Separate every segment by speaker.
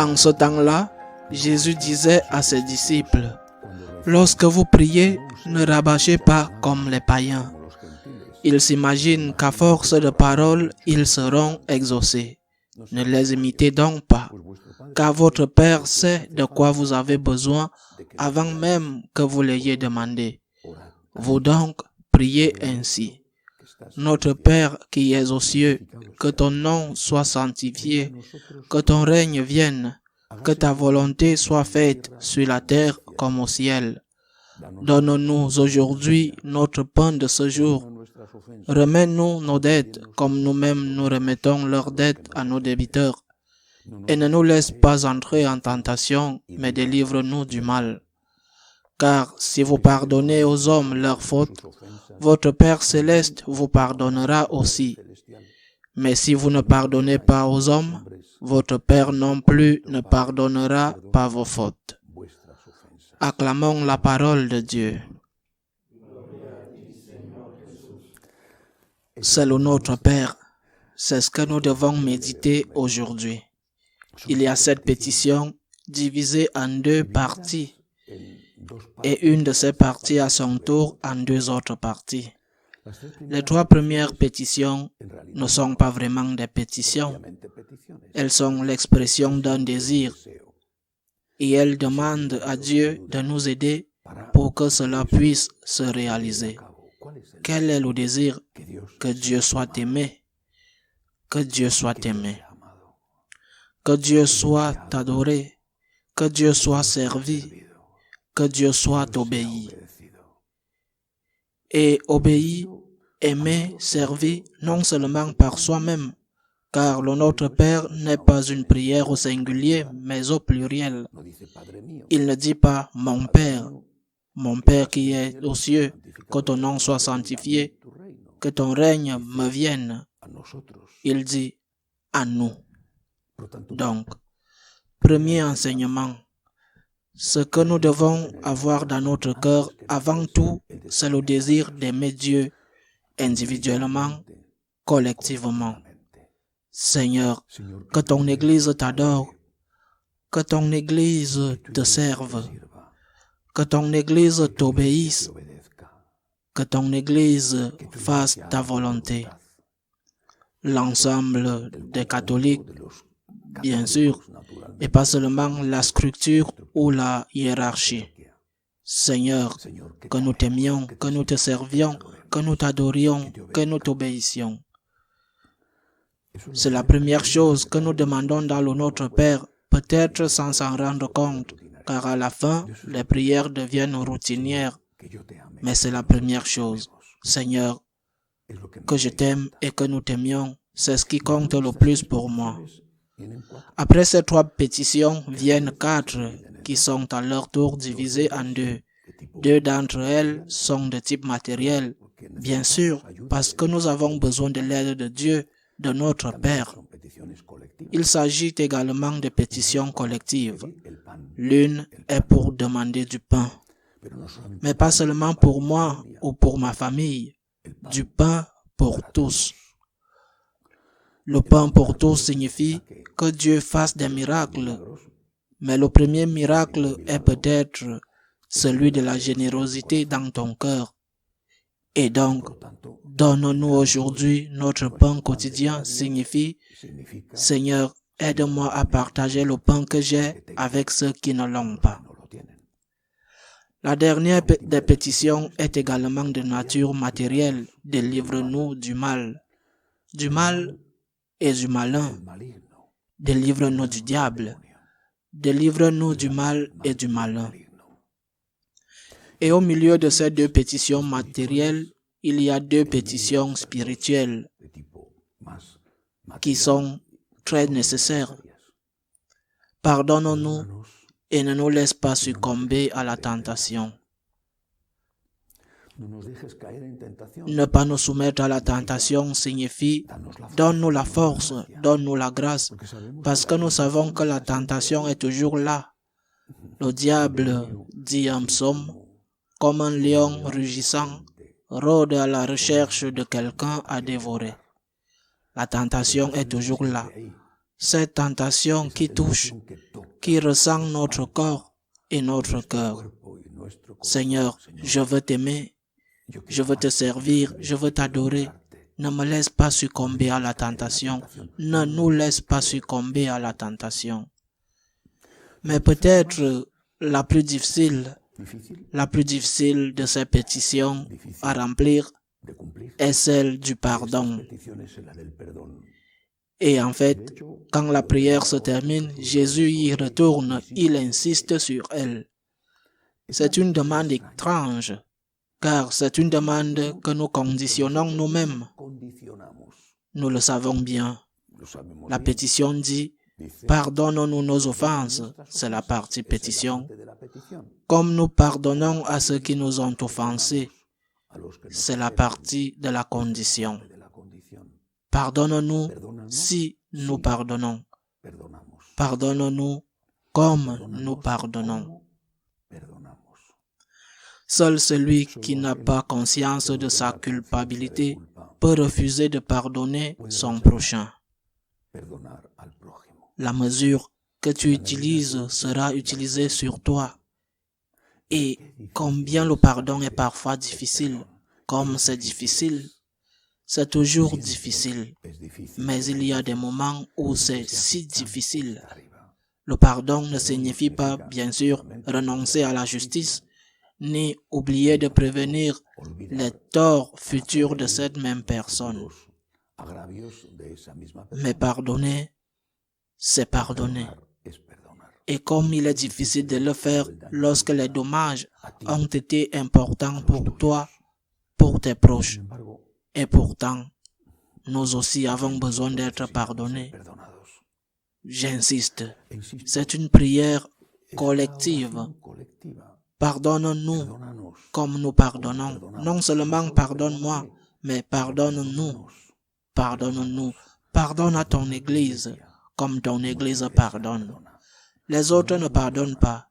Speaker 1: En ce temps-là, Jésus disait à ses disciples, « Lorsque vous priez, ne rabâchez pas comme les païens. Ils s'imaginent qu'à force de paroles, ils seront exaucés. Ne les imitez donc pas, car votre Père sait de quoi vous avez besoin avant même que vous l'ayez demandé. Vous donc, priez ainsi. Notre Père qui es aux cieux, que ton nom soit sanctifié, que ton règne vienne, que ta volonté soit faite sur la terre comme au ciel. Donne-nous aujourd'hui notre pain de ce jour. Remets-nous nos dettes comme nous-mêmes nous remettons leurs dettes à nos débiteurs. Et ne nous laisse pas entrer en tentation, mais délivre-nous du mal. Car si vous pardonnez aux hommes leurs fautes, votre Père céleste vous pardonnera aussi. Mais si vous ne pardonnez pas aux hommes, votre Père non plus ne pardonnera pas vos fautes. Acclamons la parole de Dieu. C'est le Notre Père. C'est ce que nous devons méditer aujourd'hui. Il y a cette pétition divisée en deux parties et une de ces parties à son tour en deux autres parties. Les trois premières pétitions ne sont pas vraiment des pétitions. Elles sont l'expression d'un désir et elles demandent à Dieu de nous aider pour que cela puisse se réaliser. Quel est le désir? Que Dieu soit aimé. Que Dieu soit aimé. Que Dieu soit adoré. Que Dieu soit servi. Que Dieu soit obéi. Et obéi, aimé, servi, non seulement par soi-même, car le Notre Père n'est pas une prière au singulier, mais au pluriel. Il ne dit pas « mon Père qui est aux cieux, que ton nom soit sanctifié, que ton règne me vienne. » Il dit « à nous ». Donc, premier enseignement, ce que nous devons avoir dans notre cœur avant tout, c'est le désir d'aimer Dieu individuellement, collectivement. Seigneur, que ton Église t'adore, que ton Église te serve, que ton Église t'obéisse, que ton Église fasse ta volonté. L'ensemble des catholiques, bien sûr, et pas seulement la structure ou la hiérarchie. Seigneur, que nous t'aimions, que nous te servions, que nous t'adorions, que nous t'obéissions. C'est la première chose que nous demandons dans le Notre Père, peut-être sans s'en rendre compte, car à la fin, les prières deviennent routinières. Mais c'est la première chose. Seigneur, que je t'aime et que nous t'aimions, c'est ce qui compte le plus pour moi. Après ces trois pétitions viennent quatre qui sont à leur tour divisées en deux. Deux d'entre elles sont de type matériel, bien sûr, parce que nous avons besoin de l'aide de Dieu, de notre Père. Il s'agit également de pétitions collectives. L'une est pour demander du pain, mais pas seulement pour moi ou pour ma famille, du pain pour tous. Le pain pour tous signifie que Dieu fasse des miracles, mais le premier miracle est peut-être celui de la générosité dans ton cœur. Et donc, donne-nous aujourd'hui notre pain quotidien signifie, Seigneur, aide-moi à partager le pain que j'ai avec ceux qui ne l'ont pas. La dernière des pétitions est également de nature matérielle. Délivre-nous du mal et du malin. Délivre-nous du diable. Délivre-nous du mal et du malin. Et au milieu de ces deux pétitions matérielles, il y a deux pétitions spirituelles qui sont très nécessaires. Pardonne-nous et ne nous laisse pas succomber à la tentation. Ne pas nous soumettre à la tentation signifie donne-nous la force, donne-nous la grâce, parce que nous savons que la tentation est toujours là. Le diable, dit un psaume, comme un lion rugissant, rôde à la recherche de quelqu'un à dévorer. La tentation est toujours là. Cette tentation qui touche, qui ressent notre corps et notre cœur. Seigneur, je veux t'aimer, je veux te servir, je veux t'adorer. Ne me laisse pas succomber à la tentation. Ne nous laisse pas succomber à la tentation. Mais peut-être la plus difficile de ces pétitions à remplir est celle du pardon. Et en fait, quand la prière se termine, Jésus y retourne, il insiste sur elle. C'est une demande étrange, car c'est une demande que nous conditionnons nous-mêmes. Nous le savons bien. La pétition dit « Pardonne-nous nos offenses », c'est la partie pétition. Comme nous pardonnons à ceux qui nous ont offensés, c'est la partie de la condition. Pardonne-nous si nous pardonnons. Pardonne-nous comme nous pardonnons. Seul celui qui n'a pas conscience de sa culpabilité peut refuser de pardonner son prochain. La mesure que tu utilises sera utilisée sur toi. Et combien le pardon est parfois difficile, comme c'est difficile, c'est toujours difficile. Mais il y a des moments où c'est si difficile. Le pardon ne signifie pas, bien sûr, renoncer à la justice, ni oublier de prévenir les torts futurs de cette même personne. Mais pardonner, c'est pardonner. Et comme il est difficile de le faire lorsque les dommages ont été importants pour toi, pour tes proches, et pourtant, nous aussi avons besoin d'être pardonnés. J'insiste, c'est une prière collective. Pardonne-nous comme nous pardonnons. Non seulement pardonne-moi, mais pardonne-nous. Pardonne-nous. Pardonne à ton Église comme ton Église pardonne. Les autres ne pardonnent pas.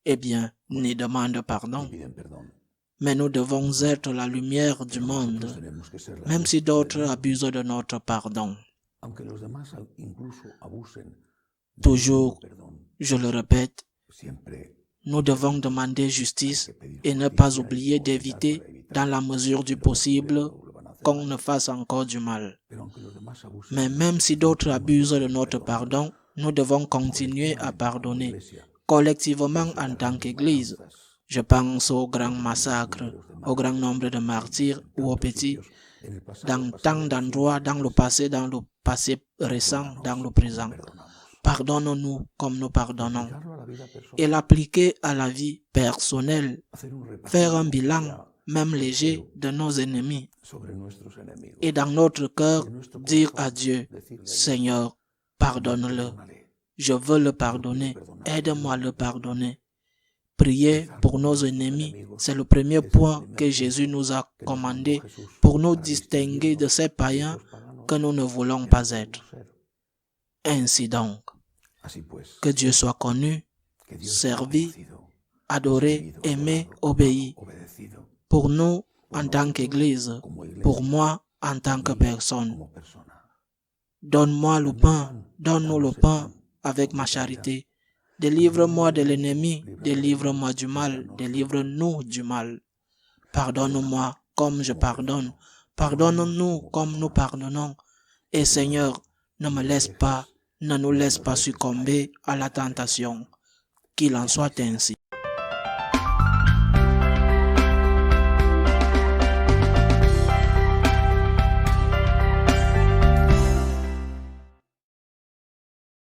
Speaker 1: Eh bien, n'y demandent pardon. Mais nous devons être la lumière du monde, même si d'autres abusent de notre pardon. Toujours, je le répète, nous devons demander justice et ne pas oublier d'éviter, dans la mesure du possible, qu'on ne fasse encore du mal. Mais même si d'autres abusent de notre pardon, nous devons continuer à pardonner, collectivement en tant qu'Église. Je pense au grand massacre, au grand nombre de martyrs ou aux petits, dans tant d'endroits, dans le passé récent, dans le présent. Pardonne-nous comme nous pardonnons. Et l'appliquer à la vie personnelle, faire un bilan, même léger, de nos ennemis. Et dans notre cœur, dire à Dieu, Seigneur, pardonne-le. Je veux le pardonner. Aide-moi à le pardonner. Prier pour nos ennemis, c'est le premier point que Jésus nous a commandé pour nous distinguer de ces païens que nous ne voulons pas être. Ainsi donc, que Dieu soit connu, servi, adoré, aimé, obéi. Pour nous, en tant qu'Église, pour moi, en tant que personne. Donne-moi le pain, donne-nous le pain avec ma charité. Délivre-moi de l'ennemi, délivre-moi du mal, délivre-nous du mal. Pardonne-moi comme je pardonne, pardonne-nous comme nous pardonnons. Et Seigneur, ne nous laisse pas succomber à la tentation. Qu'il en soit ainsi.